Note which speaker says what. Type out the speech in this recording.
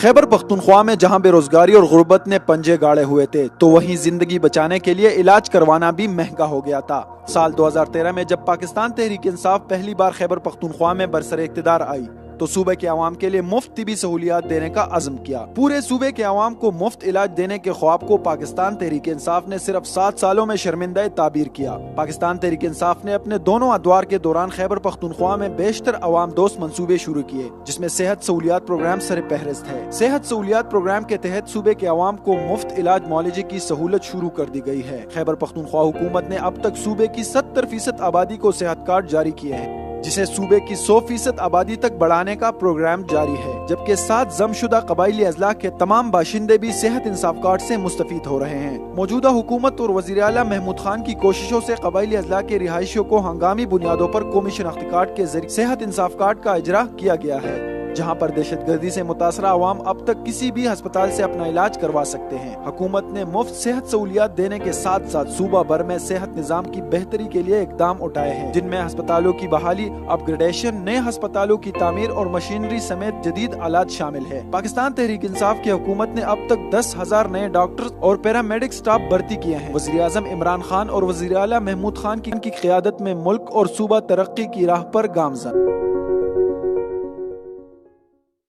Speaker 1: خیبر پختونخوا میں جہاں بے روزگاری اور غربت نے پنجے گاڑے ہوئے تھے تو وہیں زندگی بچانے کے لیے علاج کروانا بھی مہنگا ہو گیا تھا۔ سال 2013 میں جب پاکستان تحریک انصاف پہلی بار خیبر پختونخوا میں برسر اقتدار آئی تو صوبے کے عوام کے لیے مفت طبی سہولیات دینے کا عزم کیا۔ پورے صوبے کے عوام کو مفت علاج دینے کے خواب کو پاکستان تحریک انصاف نے صرف 7 سالوں میں شرمندہ تعبیر کیا۔ پاکستان تحریک انصاف نے اپنے دونوں ادوار کے دوران خیبر پختونخوا میں بیشتر عوام دوست منصوبے شروع کیے، جس میں صحت سہولیات پروگرام سر فہرست ہے۔ صحت سہولیات پروگرام کے تحت صوبے کے عوام کو مفت علاج معالجے کی سہولت شروع کر دی گئی ہے۔ خیبر پختونخوا حکومت نے اب تک صوبے کی 70% آبادی کو صحت کارڈ جاری کیے ہیں، جسے صوبے کی 100% آبادی تک بڑھانے کا پروگرام جاری ہے، جبکہ 7 ضم شدہ قبائلی اضلاع کے تمام باشندے بھی صحت انصاف کارڈ سے مستفید ہو رہے ہیں۔ موجودہ حکومت اور وزیر اعلیٰ محمود خان کی کوششوں سے قبائلی اضلاع کے رہائشیوں کو ہنگامی بنیادوں پر قومی شناختی کارڈ کے ذریعے صحت انصاف کارڈ کا اجرا کیا گیا ہے، جہاں پر دہشت گردی سے متاثرہ عوام اب تک کسی بھی ہسپتال سے اپنا علاج کروا سکتے ہیں۔ حکومت نے مفت صحت سہولیات دینے کے ساتھ ساتھ صوبہ بھر میں صحت نظام کی بہتری کے لیے اقدام اٹھائے ہیں، جن میں ہسپتالوں کی بحالی، اپ گریڈیشن، نئے ہسپتالوں کی تعمیر اور مشینری سمیت جدید آلات شامل ہے۔ پاکستان تحریک انصاف کی حکومت نے اب تک 10,000 نئے ڈاکٹر اور پیرامیڈک سٹاف بھرتی کیے ہیں۔ وزیر اعظم عمران خان اور وزیر اعلیٰ محمود خان کی قیادت میں ملک اور صوبہ ترقی کی راہ پر گامزن۔